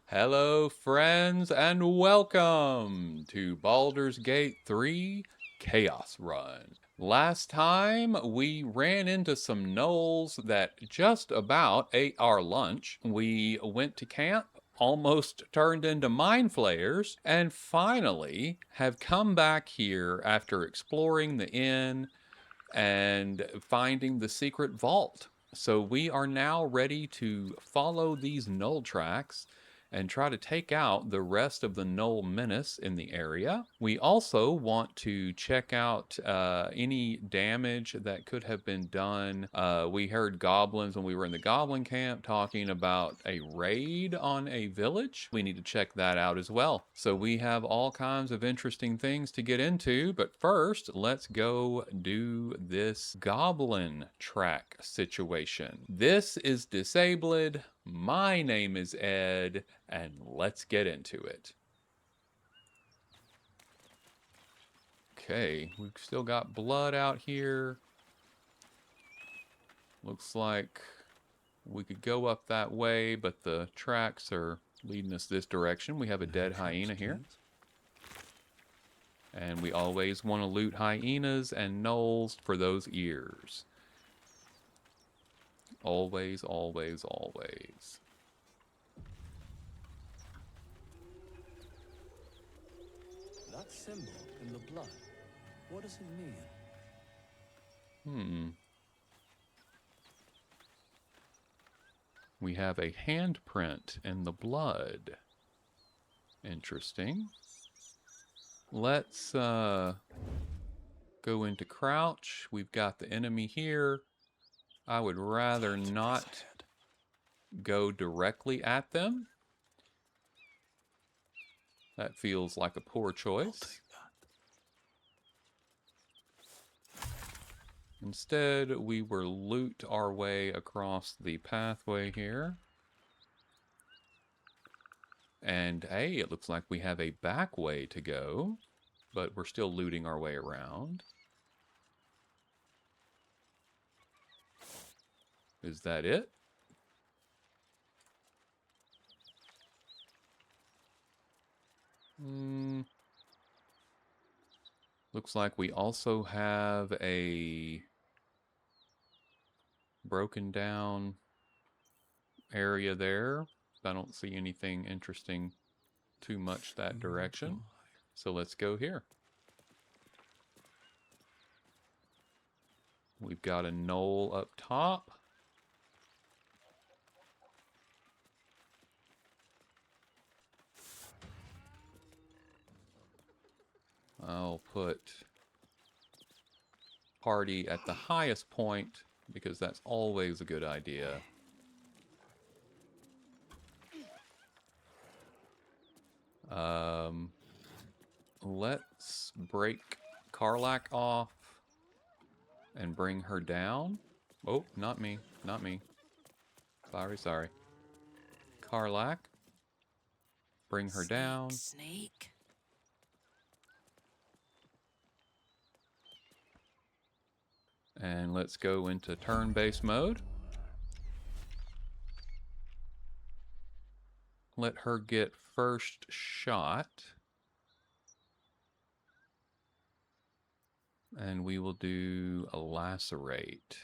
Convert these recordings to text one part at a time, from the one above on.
Hello, friends, and welcome to Baldur's Gate 3 Chaos Run. Last time, we ran into some gnolls that just about ate our lunch. We went to camp, almost turned into mind flayers, and finally have come back here after exploring the inn and finding the secret vault. So we are now ready to follow these null tracks and try to take out the rest of the null menace in the area. We also want to check out any damage that could have been done. We heard goblins when we were in the goblin camp talking about a raid on a village. We need to check that out as well. So we have all kinds of interesting things to get into, but first, let's go do this goblin track situation. This is Disabled. My name is Ed, and let's get into it. Okay, we've still got blood out here. Looks like we could go up that way, but the tracks are leading us this direction. We have a dead hyena here. And we always want to loot hyenas and gnolls for those ears. Always, always, always. That symbol in the blood, what does it mean? We have a handprint in the blood. Interesting. Let's go into crouch. We've got the enemy here. I would rather not go directly at them. That feels like a poor choice. Instead, we will loot our way across the pathway here. And hey, it looks like we have a back way to go, but we're still looting our way around. Is that it? Looks like we also have a broken down area there. I don't see anything interesting too much that direction. So let's go here. We've got a knoll up top. I'll put party at the highest point because that's always a good idea. Let's break Karlak off and bring her down. Oh, not me, not me. Sorry, sorry. Karlak, bring her down. Snake. And let's go into turn-based mode. Let her get first shot. And we will do a lacerate.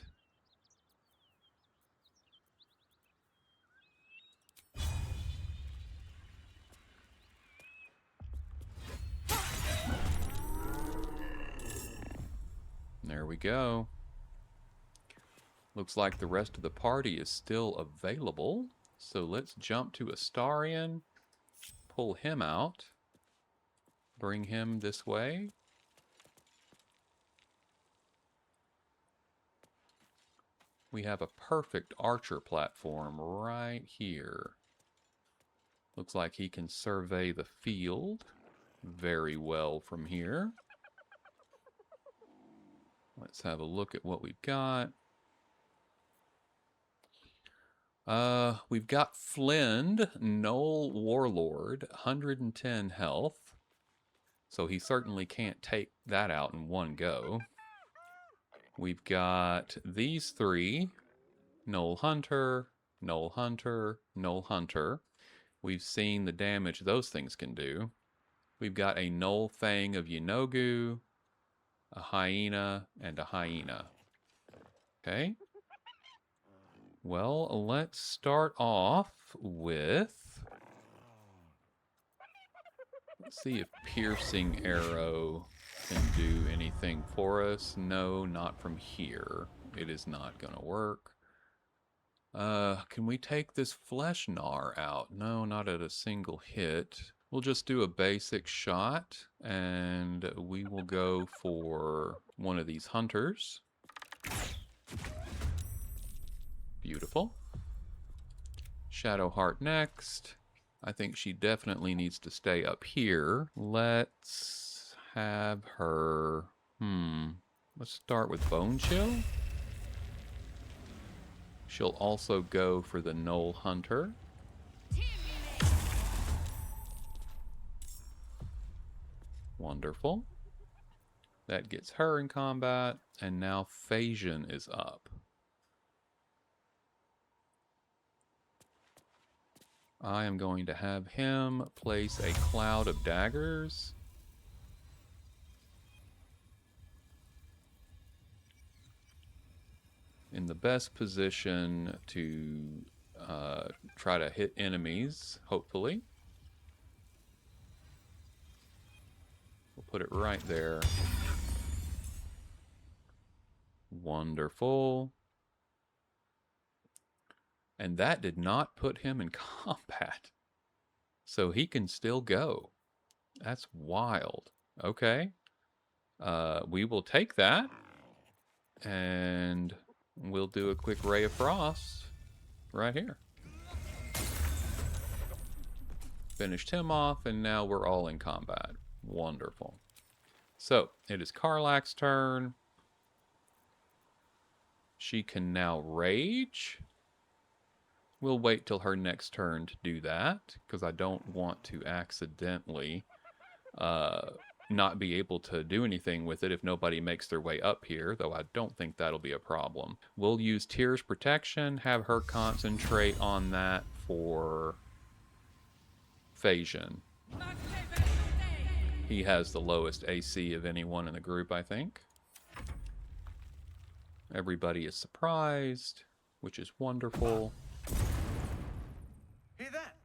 There we go. Looks like the rest of the party is still available. So let's jump to Astarion, pull him out, bring him this way. We have a perfect archer platform right here. Looks like he can survey the field very well from here. Let's have a look at what we've got. We've got Flind, Gnoll Warlord, 110 health. So he certainly can't take that out in one go. We've got these three, Gnoll Hunter, Gnoll Hunter, Gnoll Hunter. We've seen the damage those things can do. We've got a Knoll Thang of Yenogu, a hyena, and a hyena. Okay. Well, let's start off with... Let's see if Piercing Arrow can do anything for us. No, not from here. It is not going to work. Can we take this Flesh Gnar out? No, not at a single hit. We'll just do a basic shot, and we will go for one of these hunters. Beautiful. Shadowheart next. I think she definitely needs to stay up here. Let's have her... Let's start with Bone Chill. She'll also go for the Knoll Hunter. Wonderful. That gets her in combat, and now Phagian is up. I am going to have him place a cloud of daggers. In the best position to try to hit enemies, hopefully. We'll put it right there. Wonderful. And that did not put him in combat. So he can still go. That's wild. Okay. We will take that. And we'll do a quick Ray of Frost right here. Finished him off, and now we're all in combat. Wonderful. So, it is Karlach's turn. She can now rage. We'll wait till her next turn to do that, because I don't want to accidentally not be able to do anything with it if nobody makes their way up here, though I don't think that'll be a problem. We'll use Tyr's Protection, have her concentrate on that for Phagian. He has the lowest AC of anyone in the group, I think. Everybody is surprised, which is wonderful. Hear that?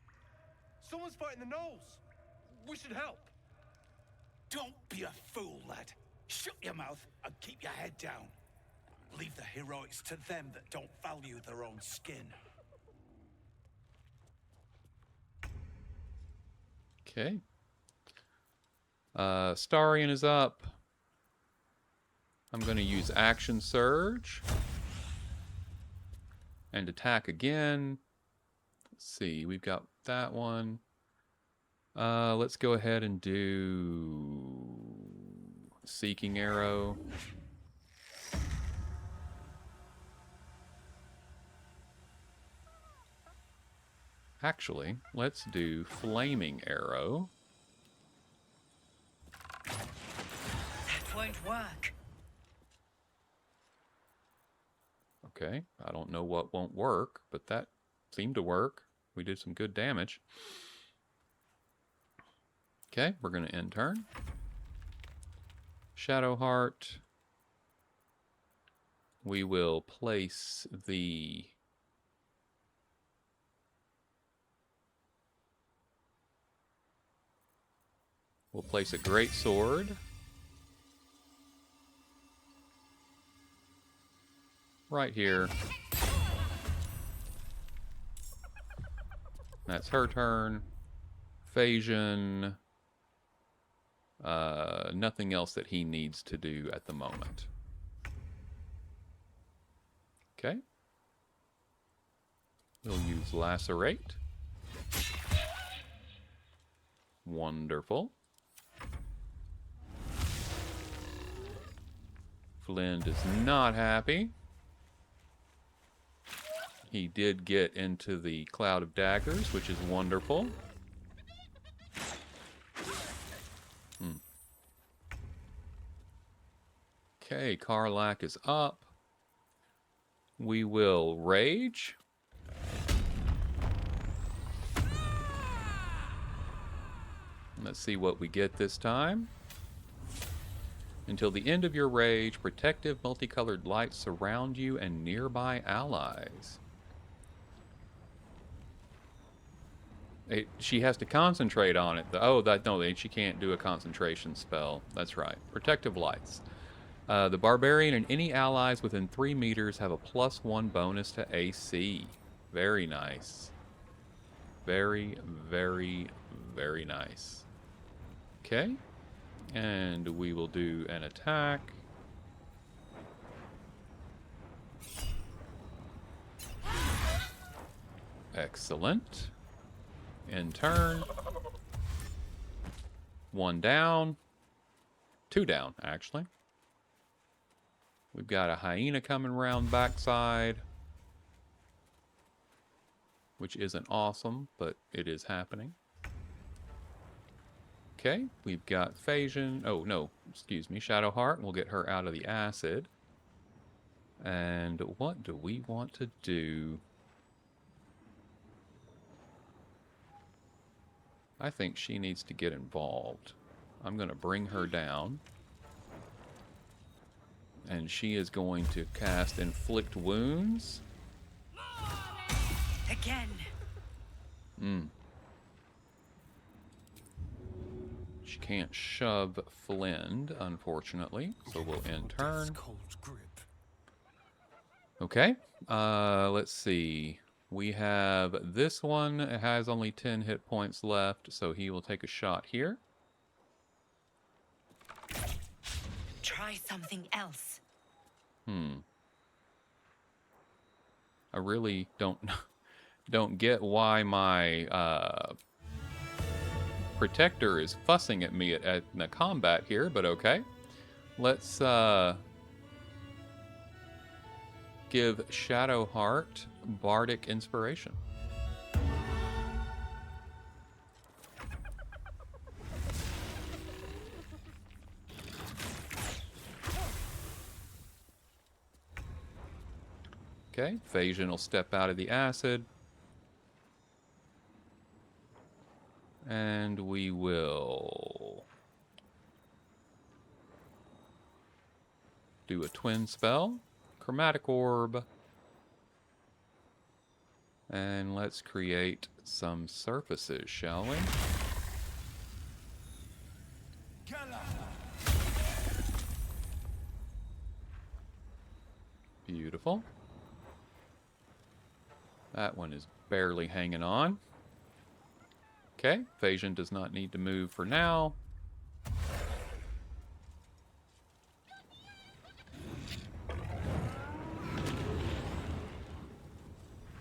Someone's fighting the gnolls. We should help. Don't be a fool, lad. Shut your mouth and keep your head down. Leave the heroics to them that don't value their own skin. Okay. Starion is up. I'm going to use Action Surge. And attack again. Let's see, we've got that one. Let's go ahead and do Seeking Arrow. Actually, let's do Flaming Arrow. That won't work. Okay, I don't know what won't work, but that seemed to work. We did some good damage. Okay, we're going to end turn. Shadowheart. We will place the... We'll place a great sword. Right here. That's her turn. Phagian. Nothing else that he needs to do at the moment. Okay. We'll use Lacerate. Wonderful. Flynn is not happy. He did get into the cloud of daggers, which is wonderful. Okay, Karlach is up. We will rage. Let's see what we get this time. Until the end of your rage, protective multicolored lights surround you and nearby allies. She has to concentrate on it. Oh, no, she can't do a concentration spell. That's right. Protective lights. The barbarian and any allies within 3 meters have a +1 bonus to AC. Very nice. Very, very, very nice. Okay. And we will do an attack. Excellent. In turn. 1 down. 2 down, actually. We've got a hyena coming around backside. Which isn't awesome, but it is happening. Okay, we've got Phagian. Oh, no, excuse me, Shadowheart. We'll get her out of the acid. And what do we want to do? I think she needs to get involved. I'm going to bring her down. And she is going to cast Inflict Wounds. Again. She can't shove Flend, unfortunately. So we'll end turn. Okay. Let's see. We have this one. It has only 10 hit points left, so he will take a shot here. Try something else. I really don't get why my protector is fussing at me at the combat here, but okay. Let's give Shadowheart Bardic Inspiration. Okay, Phagian will step out of the acid. And we will do a twin spell. Chromatic Orb. And let's create some surfaces, shall we? Beautiful. That one is barely hanging on. Okay, Phagian does not need to move for now.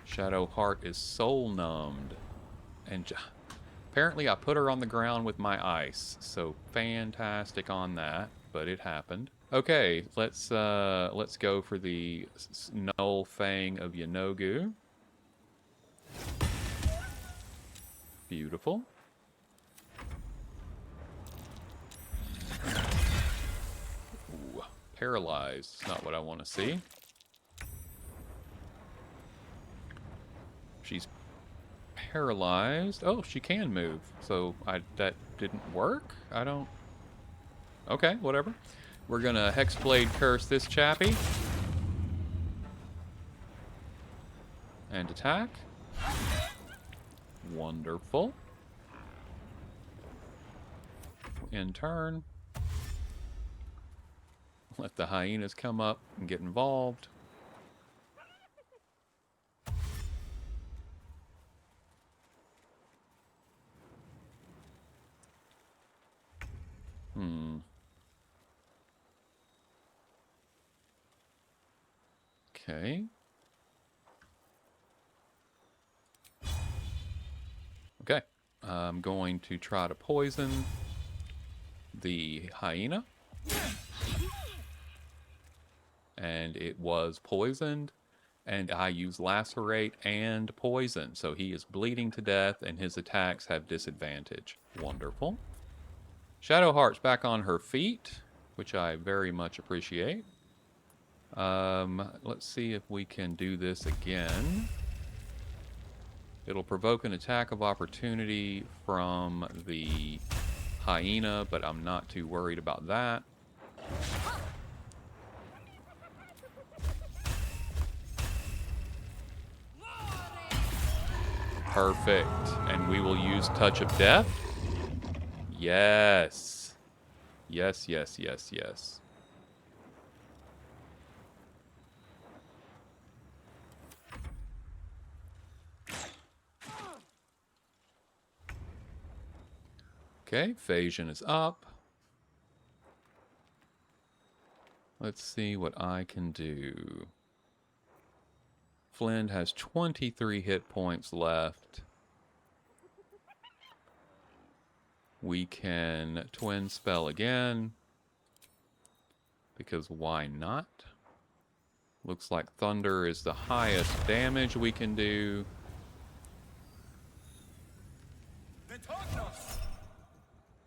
Shadowheart is soul numbed. And apparently I put her on the ground with my ice. So fantastic on that, but it happened. Okay, let's go for the Null Fang of Yanogu. Beautiful. Ooh, paralyzed. It's not what I want to see. She's paralyzed. Oh, she can move. So that didn't work? I don't... Okay, whatever. We're gonna Hexblade Curse this chappie. And attack. Wonderful. In turn, let the hyenas come up and get involved. Okay. Okay. I'm going to try to poison the hyena. And it was poisoned. And I use Lacerate and Poison. So he is bleeding to death and his attacks have disadvantage. Wonderful. Shadowheart's back on her feet, which I very much appreciate. Let's see if we can do this again. It'll provoke an attack of opportunity from the hyena, but I'm not too worried about that. Perfect. And we will use Touch of Death. Yes. Yes, yes, yes, yes. Okay, Phagian is up. Let's see what I can do. Flynn has 23 hit points left. We can twin spell again. Because why not? Looks like thunder is the highest damage we can do.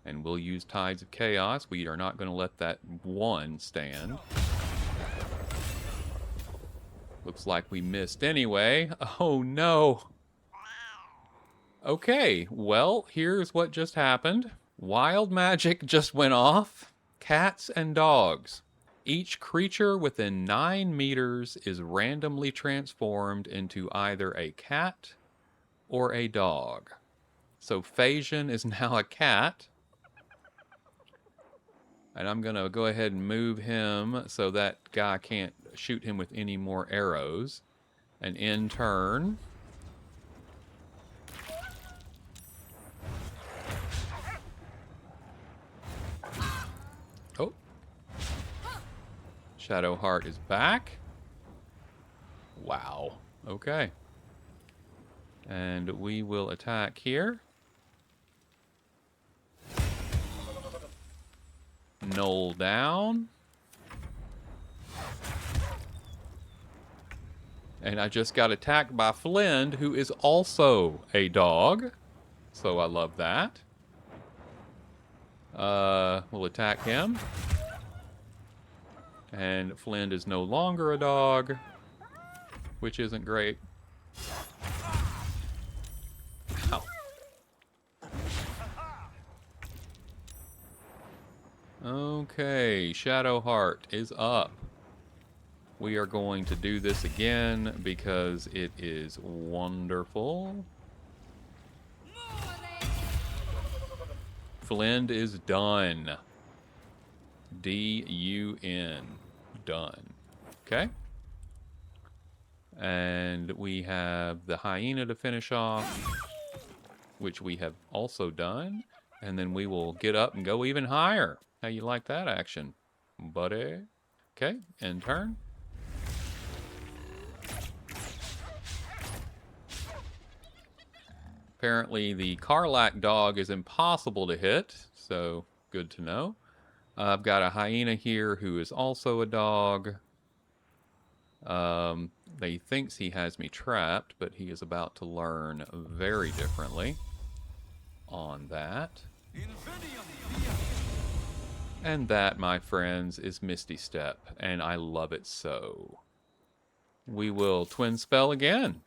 And we'll use Tides of Chaos. We are not going to let that one stand. Looks like we missed anyway. Oh no. Okay, well, here's what just happened. Wild magic just went off. Cats and dogs. Each creature within 9 meters is randomly transformed into either a cat or a dog. So Phagian is now a cat. And I'm going to go ahead and move him so that guy can't shoot him with any more arrows. And in turn... Oh. Shadowheart is back. Wow. Okay. And we will attack here. Knoll down. And I just got attacked by Flynn, who is also a dog. So I love that. We'll attack him. And Flynn is no longer a dog, which isn't great. Ow. Okay, Shadowheart is up. We are going to do this again because it is wonderful. Flynn is done. D-U-N. Done. Okay. And we have the hyena to finish off, which we have also done. And then we will get up and go even higher. How you like that action, buddy? Okay, end turn. Apparently the Karlak dog is impossible to hit, so good to know. I've got a hyena here who is also a dog. He thinks he has me trapped, but he is about to learn very differently on that. And that, my friends, is Misty Step, and I love it so. We will twin spell again.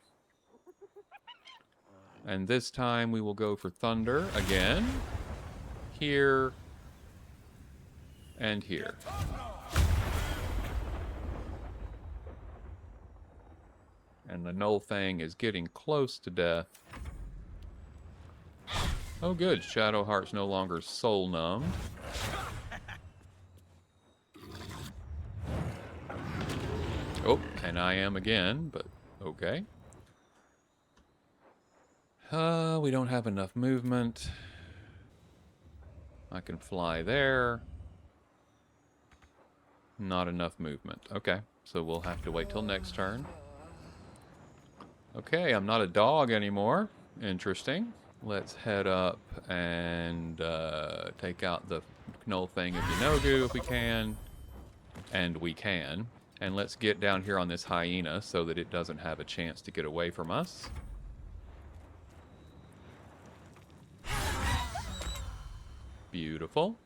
And this time we will go for Thunder again. Here. And here. And the Knoll thing is getting close to death. Oh good, Shadowheart's no longer soul numbed. Oh, and I am again, but okay. We don't have enough movement. I can fly there. Not enough movement. Okay, so we'll have to wait till next turn. Okay, I'm not a dog anymore. Interesting. Let's head up and take out the Knoll thing of Yanogu if we can. And we can. And let's get down here on this hyena so that it doesn't have a chance to get away from us. Beautiful.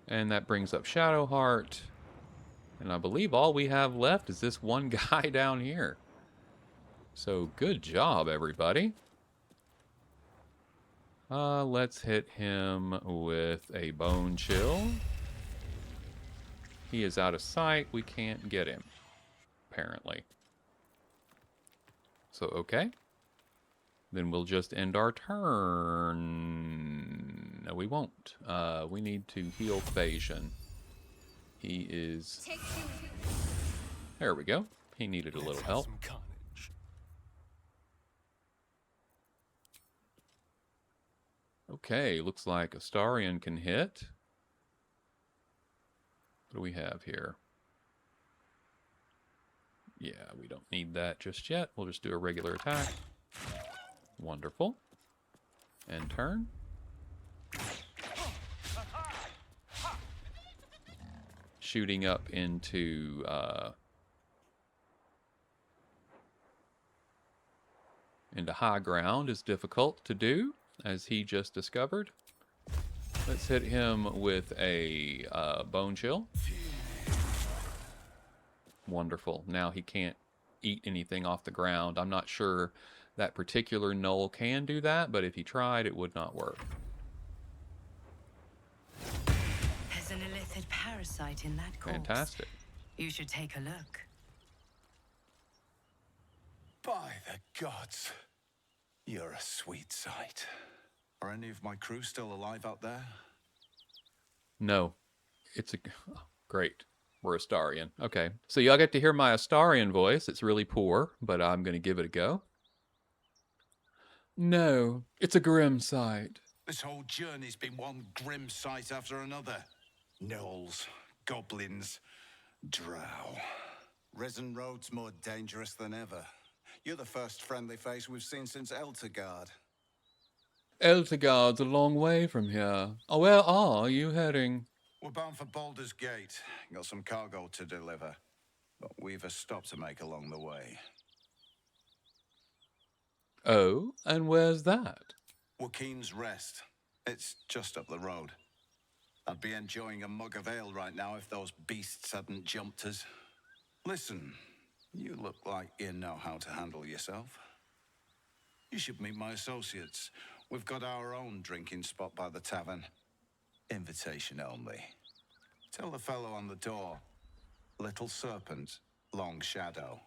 And that brings up Shadowheart. And I believe all we have left is this one guy down here. So good job, everybody. Let's hit him with a bone chill. He is out of sight. We can't get him, apparently. So, okay. Then we'll just end our turn. No, we won't. We need to heal Phagian. He is... There we go. He needed a little help. Some carnage. Okay, looks like Astarion can hit. What do we have here? Yeah, we don't need that just yet. We'll just do a regular attack. Wonderful. And turn. Shooting up into high ground is difficult to do, as he just discovered. Let's hit him with a bone chill. Wonderful. Now he can't eat anything off the ground. I'm not sure that particular gnoll can do that, but if he tried, it would not work. There's an illithid parasite in that corpse. Fantastic. You should take a look. By the gods, you're a sweet sight. Are any of my crew still alive out there? No. It's a... Oh, great. We're Astarion. Okay. So y'all get to hear my Astarion voice. It's really poor, but I'm going to give it a go. No. It's a grim sight. This whole journey's been one grim sight after another. Gnolls, goblins, drow. Risen Road's more dangerous than ever. You're the first friendly face we've seen since Eltergard. Eltergard's a long way from here. Oh, where are you heading? We're bound for Baldur's Gate. Got some cargo to deliver. But we've a stop to make along the way. Oh, and where's that? Joaquin's Rest. It's just up the road. I'd be enjoying a mug of ale right now if those beasts hadn't jumped us. Listen, you look like you know how to handle yourself. You should meet my associates. We've got our own drinking spot by the tavern. Invitation only. Tell the fellow on the door. Little Serpent, Long Shadow.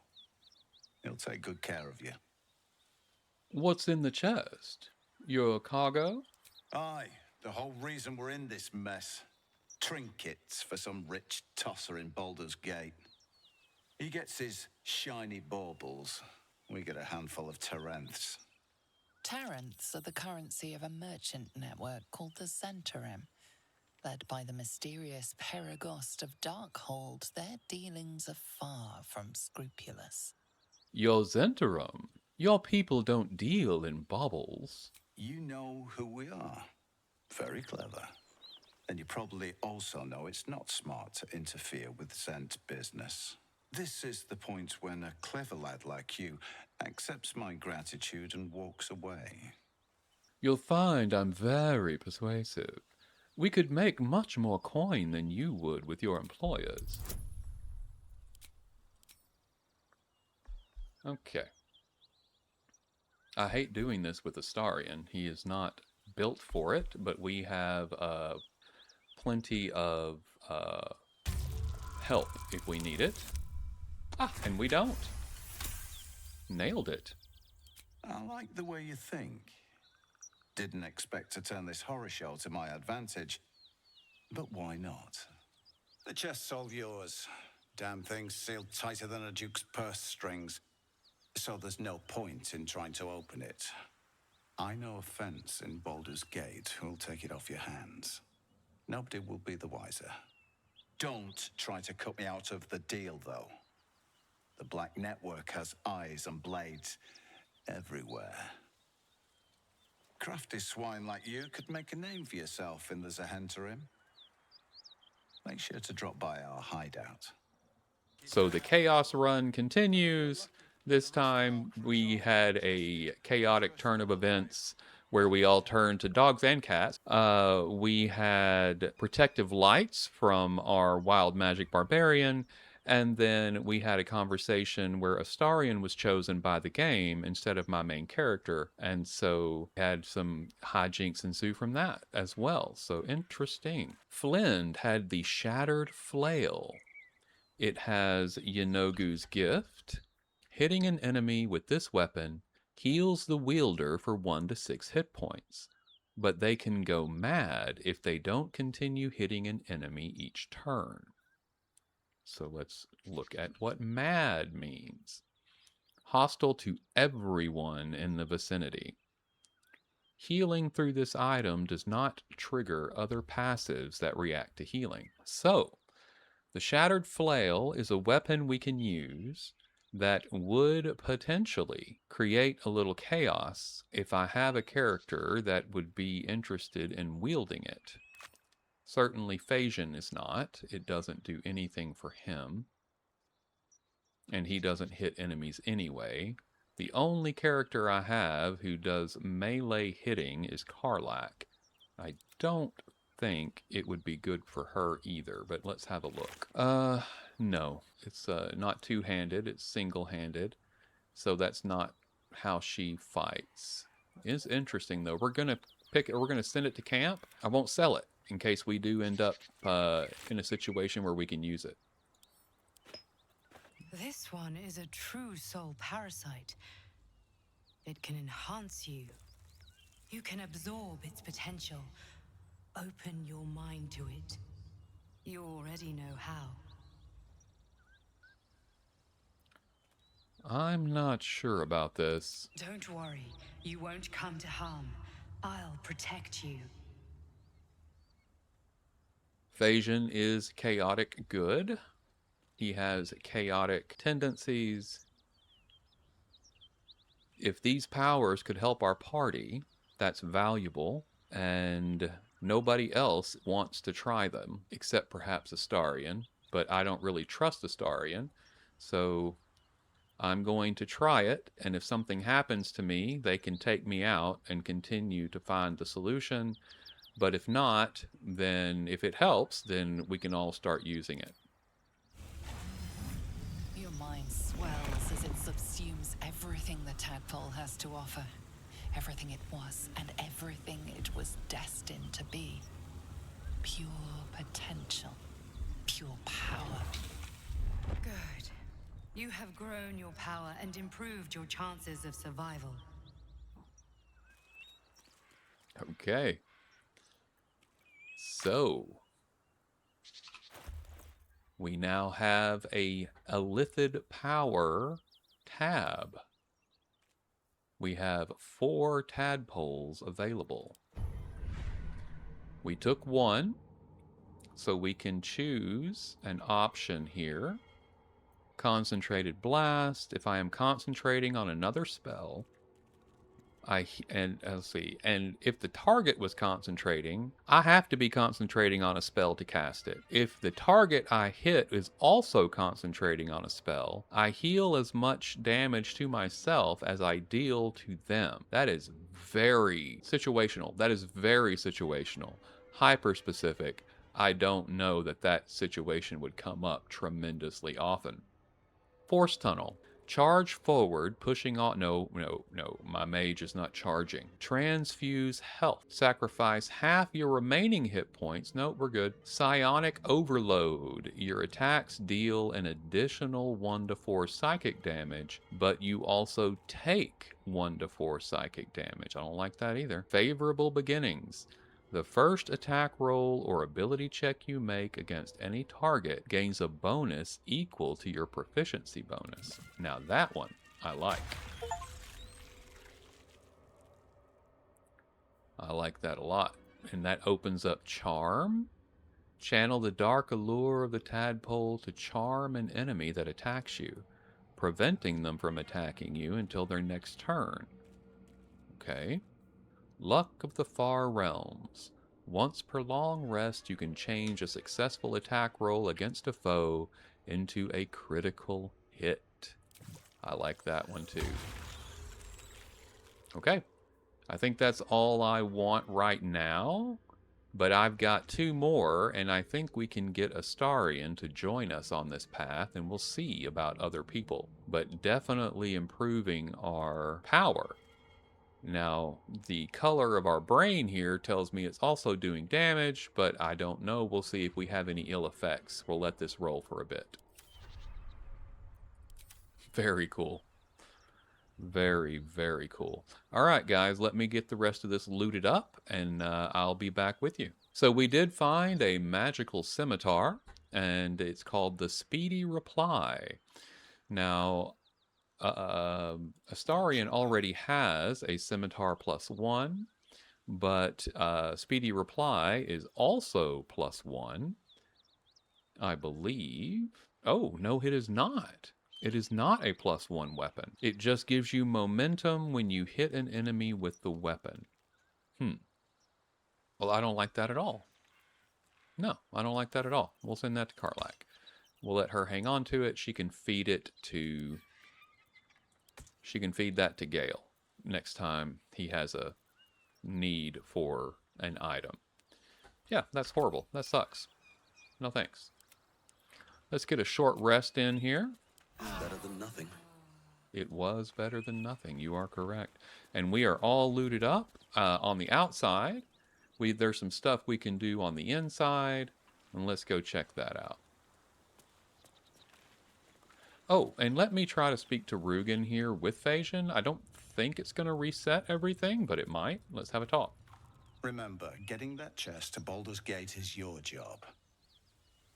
He'll take good care of you. What's in the chest? Your cargo? Aye, the whole reason we're in this mess. Trinkets for some rich tosser in Baldur's Gate. He gets his shiny baubles. We get a handful of Tarenths. Tarenths are the currency of a merchant network called the Zentarim. Led by the mysterious Perigost of Darkhold, their dealings are far from scrupulous. Your Zentarum? Your people don't deal in baubles. You know who we are. Very clever. And you probably also know it's not smart to interfere with Zent business. This is the point when a clever lad like you accepts my gratitude and walks away. You'll find I'm very persuasive. We could make much more coin than you would with your employers. Okay. I hate doing this with Astarion. He is not built for it, but we have plenty of help if we need it. Ah, and we don't. Nailed it. I like the way you think. Didn't expect to turn this horror show to my advantage, but why not? The chest's all yours. Damn thing's sealed tighter than a duke's purse strings. So there's no point in trying to open it. I know a fence in Baldur's Gate who'll take it off your hands. Nobody will be the wiser. Don't try to cut me out of the deal, though. The Black Network has eyes and blades everywhere. Crafty swine like you could make a name for yourself in the Zahentarim. Make sure to drop by our hideout. So the chaos run continues. This time we had a chaotic turn of events where we all turned to dogs and cats. We had protective lights from our wild magic barbarian, And then we had a conversation where Astarion was chosen by the game instead of my main character. And so had some hijinks ensue from that as well. So interesting. Flynn had the Shattered Flail. It has Yenogu's Gift. Hitting an enemy with this weapon heals the wielder for 1 to 6 hit points. But they can go mad if they don't continue hitting an enemy each turn. So let's look at what mad means. Hostile to everyone in the vicinity. Healing through this item does not trigger other passives that react to healing. So, the Shattered Flail is a weapon we can use that would potentially create a little chaos if I have a character that would be interested in wielding it. Certainly Phagian is not. It doesn't do anything for him. And he doesn't hit enemies anyway. The only character I have who does melee hitting is Karlach. I don't think it would be good for her either, but let's have a look. No. It's not two-handed, it's single-handed. So that's not how she fights. It's interesting though. We're gonna send it to camp. I won't sell it in case we do end up in a situation where we can use it. This one is a true soul parasite. It can enhance you. You can absorb its potential. Open your mind to it. You already know how. I'm not sure about this. Don't worry. You won't come to harm. I'll protect you. Phagian is chaotic good. He has chaotic tendencies. If these powers could help our party, that's valuable, and nobody else wants to try them, except perhaps Astarion, but I don't really trust Astarion, so I'm going to try it, and if something happens to me, they can take me out and continue to find the solution. But if not, then if it helps, then we can all start using it. Your mind swells as it subsumes everything the tadpole has to offer. Everything it was and everything it was destined to be. Pure potential. Pure power. Good. You have grown your power and improved your chances of survival. Okay. So, we now have a Illithid Power tab. We have 4 tadpoles available. We took one, so we can choose an option here. Concentrated Blast. If I am concentrating on another spell, let's see, and if the target was concentrating, I have to be concentrating on a spell to cast it. If the target I hit is also concentrating on a spell, I heal as much damage to myself as I deal to them. That is very situational. That is very situational. Hyper specific. I don't know that situation would come up tremendously often. Force Tunnel. Charge forward, pushing on. No, my mage is not charging. Transfuse health. Sacrifice half your remaining hit points. No, we're good. Psionic Overload. Your attacks deal an additional 1 to 4 psychic damage, but you also take 1 to 4 psychic damage. I don't like that either. Favorable Beginnings. The first attack roll or ability check you make against any target gains a bonus equal to your proficiency bonus. Now that one I like. I like that a lot. And that opens up Charm. Channel the dark allure of the tadpole to charm an enemy that attacks you, preventing them from attacking you until their next turn. Okay. Luck of the Far Realms. Once per long rest, you can change a successful attack roll against a foe into a critical hit. I like that one too. Okay. I think that's all I want right now. But I've got 2 more, and I think we can get Astarion to join us on this path, and we'll see about other people. But definitely improving our power. Now, the color of our brain here tells me it's also doing damage, but I don't know. We'll see if we have any ill effects. We'll let this roll for a bit. Very cool. Very, very cool. All right, guys, let me get the rest of this looted up, and I'll be back with you. So we did find a magical scimitar, and it's called the Speedy Reply. Now, Astarion already has a scimitar +1, but Speedy Reply is also +1, I believe. Oh, no, it is not. It is not a +1 weapon. It just gives you momentum when you hit an enemy with the weapon. Well, I don't like that at all. No, I don't like that at all. We'll send that to Karlach. We'll let her hang on to it. She can feed it to... She can feed that to Gale next time he has a need for an item. Yeah, that's horrible. That sucks. No thanks. Let's get a short rest in here. Better than nothing. It was better than nothing. You are correct. And we are all looted up on the outside. There's some stuff we can do on the inside. And let's go check that out. Oh, and let me try to speak to Rugan here with Phagian. I don't think it's going to reset everything, but it might. Let's have a talk. Remember, getting that chest to Baldur's Gate is your job.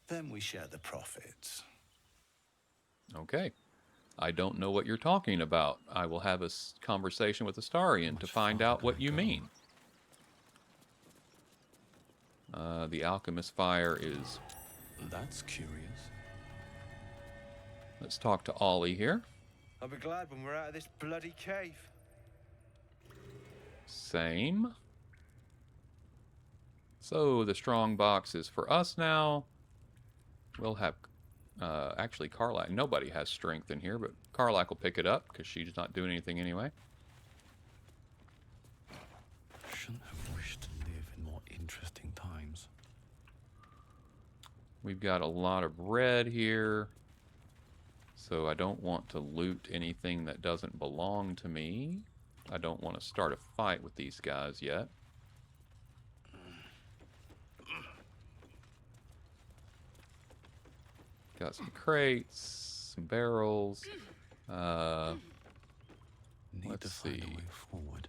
Then we share the profits. Okay. I don't know what you're talking about. I will have a conversation with Astarion to find out what you mean. The alchemist fire is... That's curious. Let's talk to Olly here. I'll be glad when we're out of this bloody cave. Same. So the strong box is for us now. We'll have... actually, Karlach. Nobody has strength in here, but Karlach will pick it up because she's not doing anything anyway. Shouldn't have wished to live in more interesting times. We've got a lot of red here. So I don't want to loot anything that doesn't belong to me. I don't want to start a fight with these guys yet. Got some crates, some barrels. Need Let's to find see. a way forward.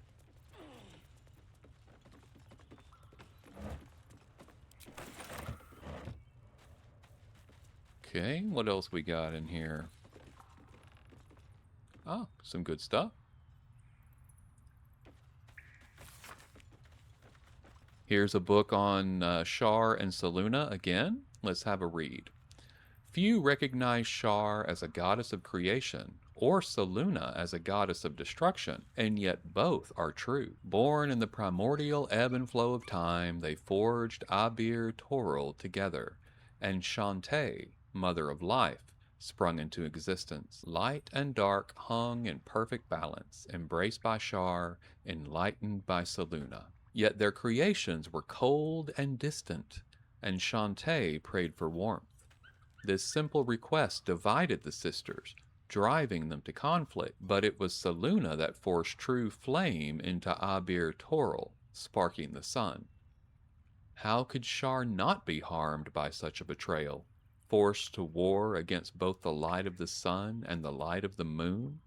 Okay, what else we got in here? Oh, some good stuff. Here's a book on Shar and Selûne again. Let's have a read. Few recognize Shar as a goddess of creation, or Selûne as a goddess of destruction, and yet both are true. Born in the primordial ebb and flow of time, they forged Abir Toril together, and Shantae, mother of life, sprung into existence. Light and dark hung in perfect balance, embraced by Shar, enlightened by Selûne. Yet their creations were cold and distant, and Shantae prayed for warmth. This simple request divided the sisters, driving them to conflict, but it was Selûne that forced true flame into Abir Toril, sparking the sun. How could Shar not be harmed by such a betrayal, forced to war against both the light of the sun and the light of the moon?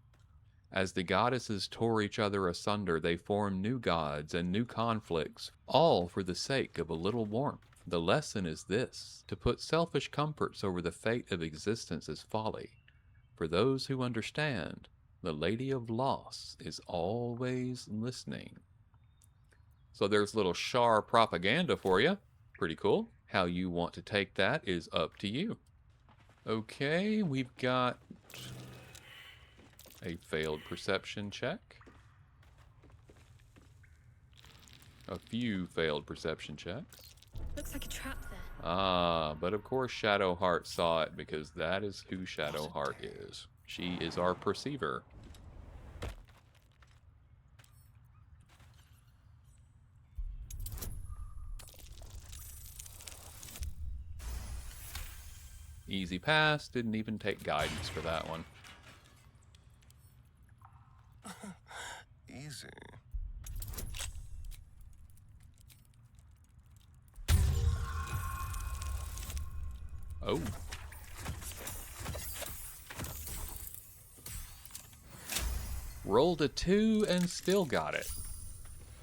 As the goddesses tore each other asunder, they formed new gods and new conflicts, all for the sake of a little warmth. The lesson is this: to put selfish comforts over the fate of existence is folly. For those who understand, the Lady of Loss is always listening. So there's little Shar propaganda for you. Pretty cool. How you want to take that is up to you. Okay, we've got a failed perception check. A few failed perception checks. Looks like a trap there. Ah, but of course Shadowheart saw it because that is who Shadowheart is. She is our perceiver. Easy pass. Didn't even take guidance for that one. Easy. Oh. Rolled a 2 and still got it.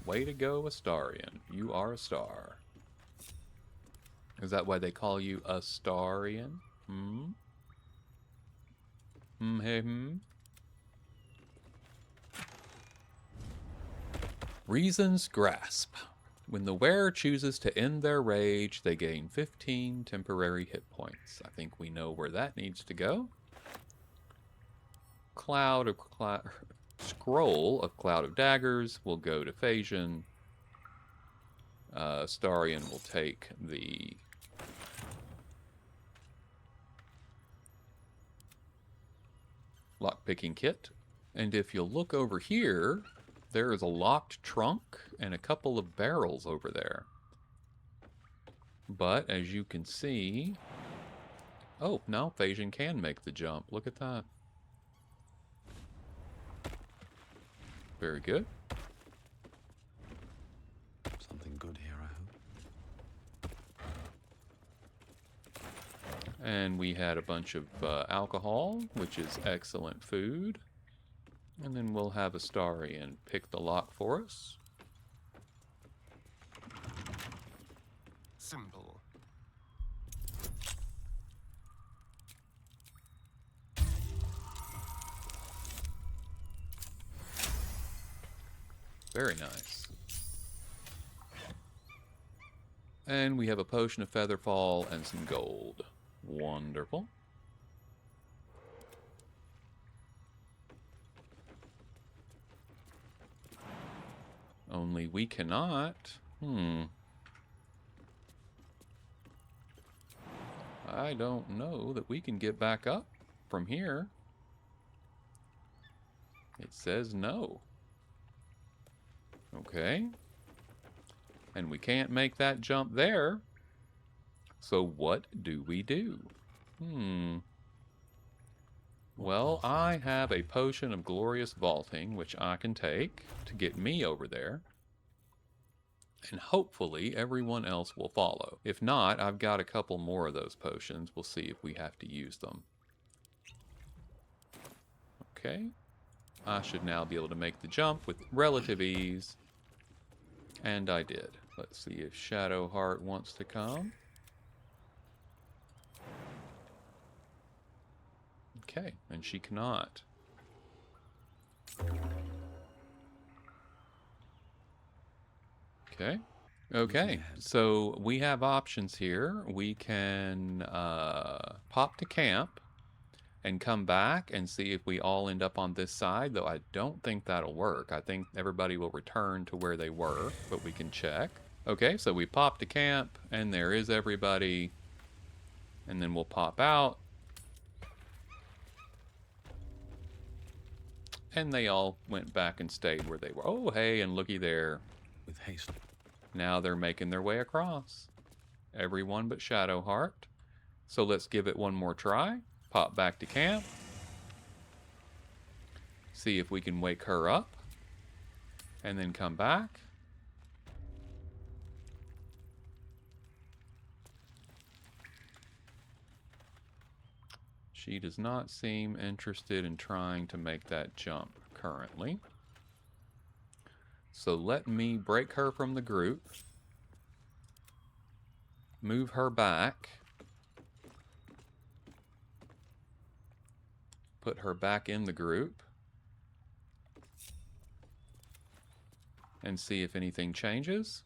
Way to go, Astarian. You are a star. Is that why they call you Astarian? Hmm? Hmm? Reason's Grasp. When the wearer chooses to end their rage, they gain 15 temporary hit points. I think we know where that needs to go. Scroll of Cloud of Daggers will go to Phagian. Astarian will take the lockpicking kit. And if you'll look over here, there is a locked trunk and a couple of barrels over there. But as you can see... Oh, now Phagian can make the jump. Look at that. Very good. Something good here, I hope. And we had a bunch of alcohol, which is excellent food. And then we'll have Astarian pick the lock for us. Simple. Very nice. And we have a potion of Featherfall and some gold. Wonderful. Only we cannot. I don't know that we can get back up from here. It says no. Okay. And we can't make that jump there. So what do we do? Well, I have a potion of glorious vaulting, which I can take to get me over there. And hopefully everyone else will follow. If not, I've got a couple more of those potions. We'll see if we have to use them. Okay. I should now be able to make the jump with relative ease. And I did. Let's see if Shadowheart wants to come. Okay, and she cannot. Okay. Okay, so we have options here. We can pop to camp and come back and see if we all end up on this side, though I don't think that'll work. I think everybody will return to where they were, but we can check. Okay, so we pop to camp, and there is everybody. And then we'll pop out. And they all went back and stayed where they were. Oh, hey, and looky there. With haste. Now they're making their way across. Everyone but Shadowheart. So let's give it one more try. Pop back to camp. See if we can wake her up. And then come back. She does not seem interested in trying to make that jump currently. So let me break her from the group. Move her back. Put her back in the group. And see if anything changes.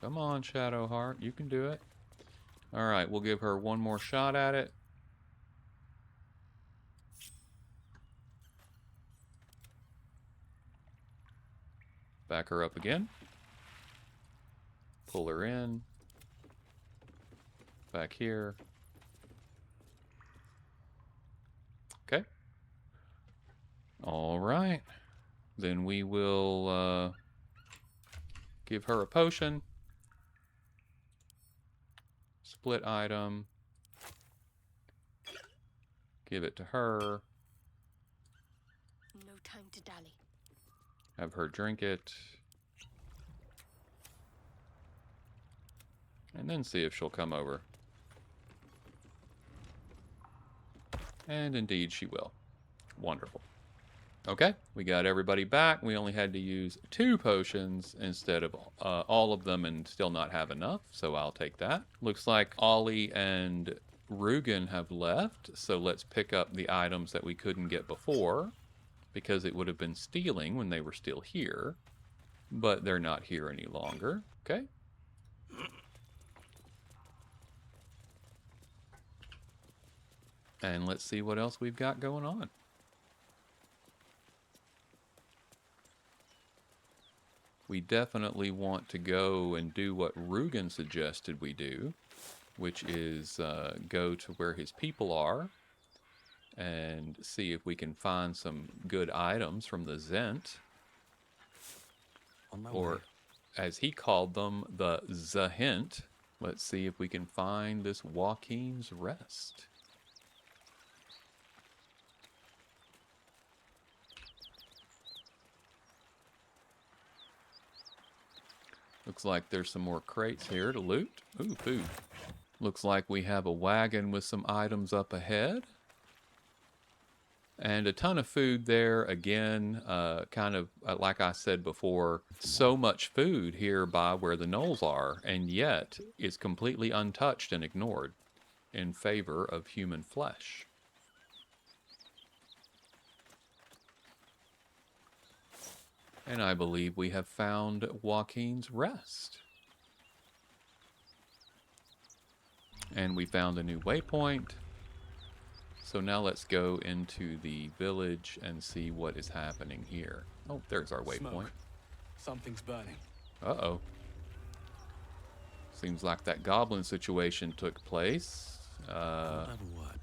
Come on, Shadowheart, you can do it. Alright, we'll give her one more shot at it. Back her up again. Pull her in. Back here. Okay. Alright. Then we will give her a potion. Split item. Give it to her. No time to dally. Have her drink it. And then see if she'll come over. And indeed she will. Wonderful. Okay, we got everybody back. We only had to use 2 potions instead of all of them and still not have enough, so I'll take that. Looks like Olly and Rugan have left, so let's pick up the items that we couldn't get before, because it would have been stealing when they were still here, but they're not here any longer. Okay. And let's see what else we've got going on. We definitely want to go and do what Rugan suggested we do, which is go to where his people are and see if we can find some good items from the Zent, or as he called them, the Zahint. Let's see if we can find this Joaquin's Rest. Looks like there's some more crates here to loot. Ooh, food. Looks like we have a wagon with some items up ahead. And a ton of food there. Again, kind of like I said before, so much food here by where the gnolls are, and yet is completely untouched and ignored in favor of human flesh. And I believe we have found Joaquin's Rest. And we found a new waypoint. So now let's go into the village and see what is happening here. Oh, there's our waypoint. Smoke. Something's burning. Uh-oh. Seems like that goblin situation took place. Can't have a word.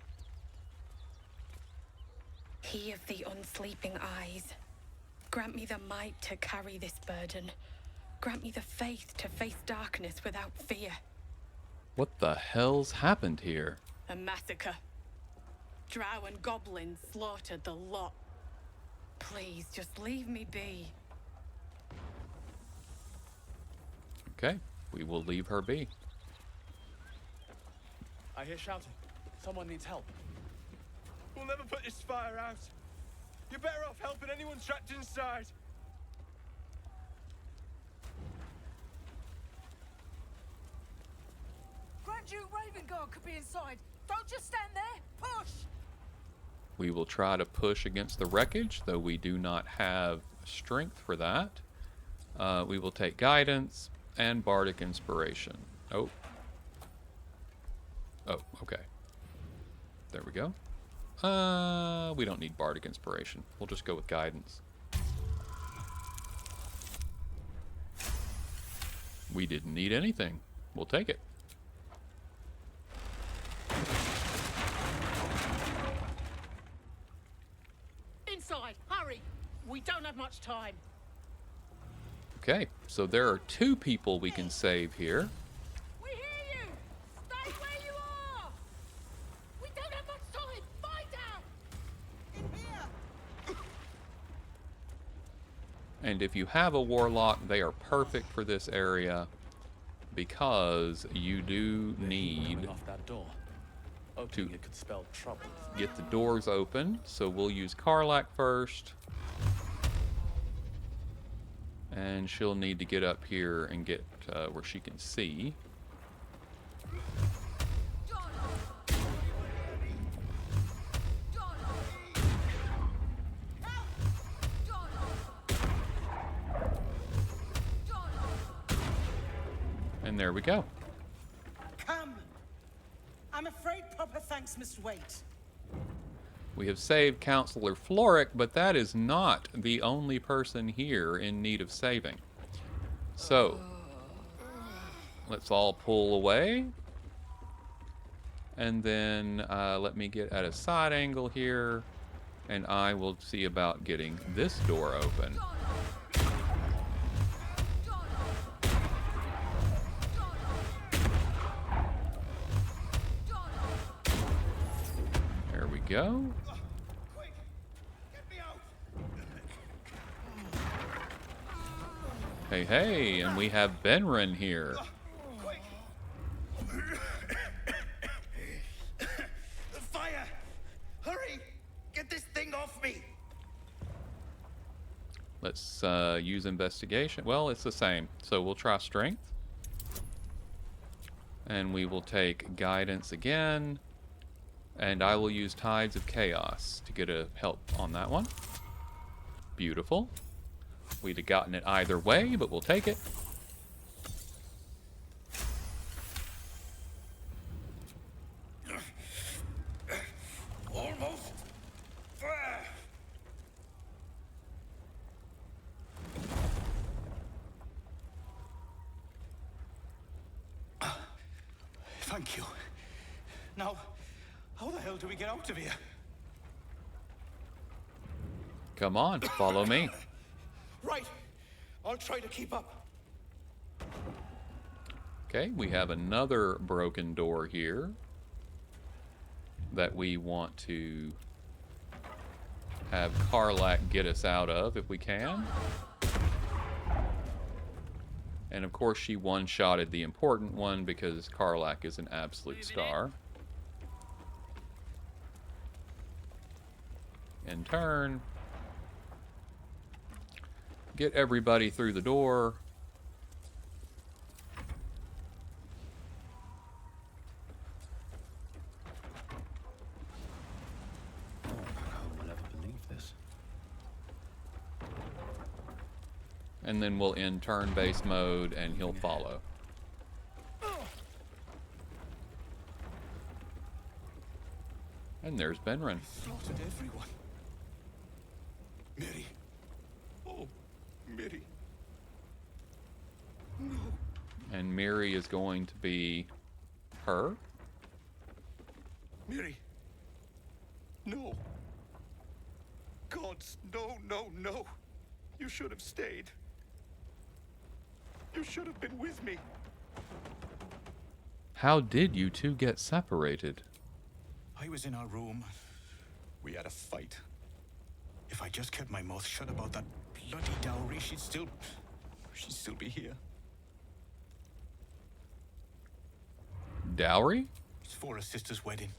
He of the unsleeping eyes. Grant me the might to carry this burden. Grant me the faith to face darkness without fear. What the hell's happened here? A massacre. Drow and goblins slaughtered the lot. Please, just leave me be. Okay, we will leave her be. I hear shouting. Someone needs help. We'll never put this fire out. You're better off helping anyone trapped inside. Grand Duke Ravenguard could be inside. Don't just stand there. Push! We will try to push against the wreckage, though we do not have strength for that. We will take guidance and bardic inspiration. Oh. Oh, okay. There we go. We don't need bardic inspiration. We'll just go with guidance. We didn't need anything. We'll take it. Inside, hurry! We don't have much time. Okay, so there are 2 people we can save here. We hear you! Stay where you are! We don't have much time! Find out! In here! And if you have a warlock, they are perfect for this area because you do need Coming off that door. Opening it could spell trouble. get the doors open. So we'll use Karlak first. And she'll need to get up here and get where she can see. And there we go. Come! I'm afraid proper thanks must wait. We have saved Counselor Floric, but that is not the only person here in need of saving. So, let's all pull away. And then let me get at a side angle here, and I will see about getting this door open. go. Quick! Get me out! Hey, hey, and we have Benren here. Quick! Fire! Hurry! Get this thing off me! Let's use investigation. Well, it's the same. So we'll try strength. And we will take guidance again. And I will use Tides of Chaos to get a help on that one. Beautiful. We'd have gotten it either way, but we'll take it. Almost. Thank you. Now, how the hell do we get out of here? Come on, follow me. Right. I'll try to keep up. Okay, we have another broken door here that we want to have Karlak get us out of if we can. And of course she one-shotted the important one because Karlak is an absolute star. In turn, get everybody through the door. Oh, how will ever believe this? And then we'll end turn-based mode and he'll follow. And there's Benren. Slaughtered everyone. Mary. Oh, Mary. No. And Miri is going to be her. Mary. No. Gods, no, no, no. You should have stayed. You should have been with me. How did you two get separated? I was in our room. We had a fight. If I just kept my mouth shut about that bloody dowry, she'd still be here. Dowry? It's for her sister's wedding.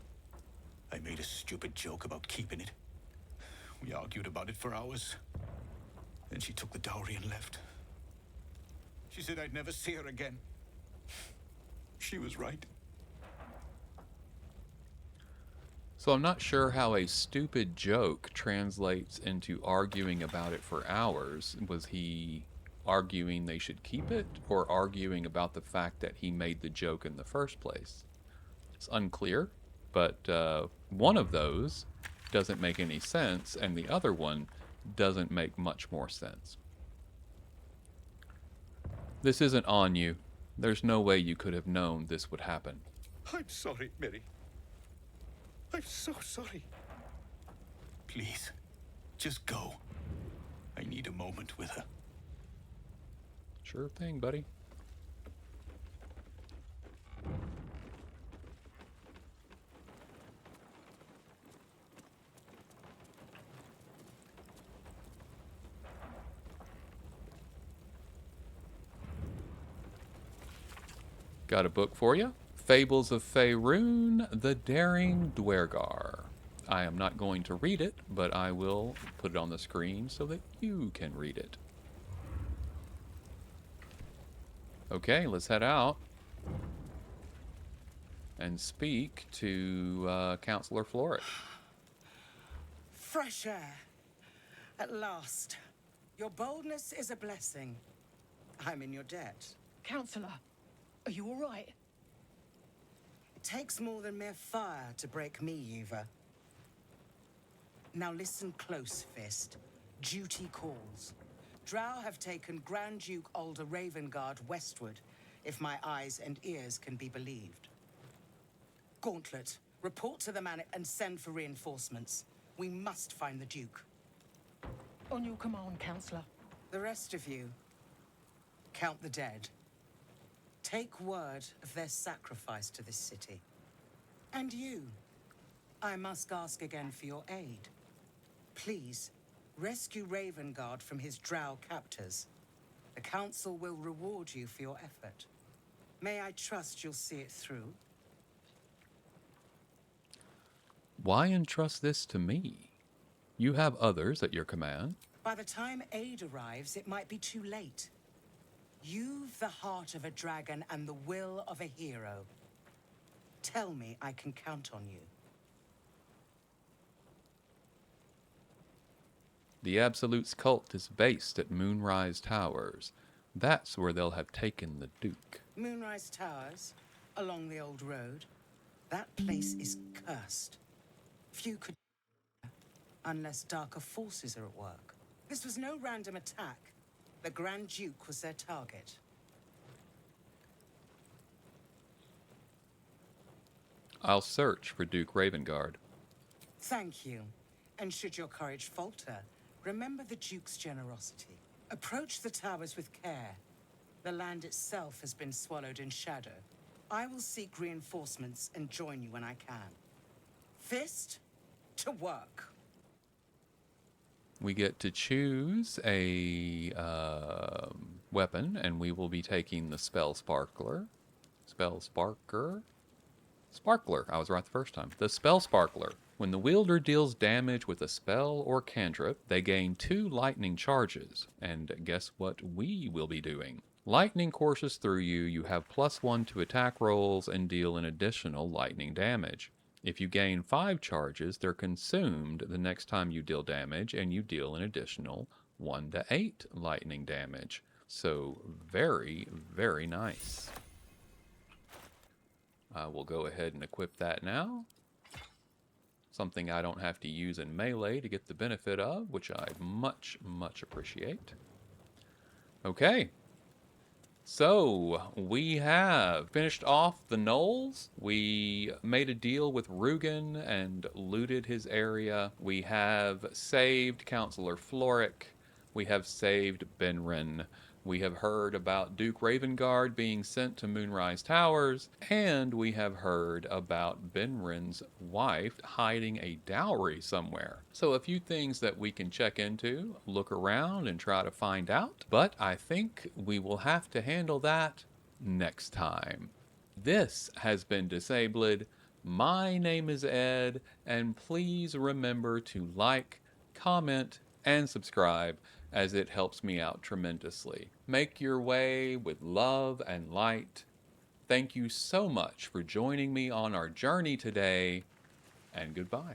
I made a stupid joke about keeping it. We argued about it for hours. Then she took the dowry and left. She said I'd never see her again. She was right. So I'm not sure how a stupid joke translates into arguing about it for hours. Was he arguing they should keep it, or arguing about the fact that he made the joke in the first place? It's unclear, but one of those doesn't make any sense, and the other one doesn't make much more sense. This isn't on you. There's no way you could have known this would happen. I'm sorry, Mary. I'm so sorry. Please, just go. I need a moment with her. Sure thing, buddy. Got a book for you. Fables of Faerun, the Daring Dwergar. I am not going to read it, but I will put it on the screen so that you can read it. Okay, let's head out and speak to Counselor Floret. Fresh air. At last. Your boldness is a blessing. I'm in your debt. Counselor, are you all right? It takes more than mere fire to break me, Yuva. Now listen close, Fist. Duty calls. Drow have taken Grand Duke Alder Ravengard westward, if my eyes and ears can be believed. Gauntlet, report to the man and send for reinforcements. We must find the Duke. On your command, Counselor. The rest of you, count the dead. Take word of their sacrifice to this city. And you, I must ask again for your aid. Please, rescue Ravengard from his drow captors. The Council will reward you for your effort. May I trust you'll see it through? Why entrust this to me? You have others at your command. By the time aid arrives, it might be too late. You've the heart of a dragon and the will of a hero. Tell me I can count on you. The Absolute's cult is based at Moonrise Towers. That's where they'll have taken the Duke. Moonrise Towers, along the old road. That place is cursed. Few could unless darker forces are at work. This was no random attack. The Grand Duke was their target. I'll search for Duke Ravengard. Thank you. And should your courage falter, remember the Duke's generosity. Approach the towers with care. The land itself has been swallowed in shadow. I will seek reinforcements and join you when I can. Fist to work. We get to choose a weapon, and we will be taking the Spell Sparkler. Sparkler, I was right the first time. The Spell Sparkler. When the wielder deals damage with a spell or cantrip, they gain 2 lightning charges. And guess what we will be doing? Lightning courses through you, you have +1 to attack rolls, and deal an additional lightning damage. If you gain 5 charges, they're consumed the next time you deal damage, and you deal an additional 1 to 8 lightning damage. So very, very nice. I will go ahead and equip that now. Something I don't have to use in melee to get the benefit of, which I much, much appreciate. Okay. So, we have finished off the Knolls. We made a deal with Rugan and looted his area. We have saved Counselor Floric. We have saved Benrin. We have heard about Duke Ravengard being sent to Moonrise Towers, and we have heard about Benrin's wife hiding a dowry somewhere. So a few things that we can check into, look around, and try to find out. But I think we will have to handle that next time. This has been Disabled. My name is Ed, and please remember to like, comment, and subscribe, as it helps me out tremendously. Make your way with love and light. Thank you so much for joining me on our journey today, and goodbye.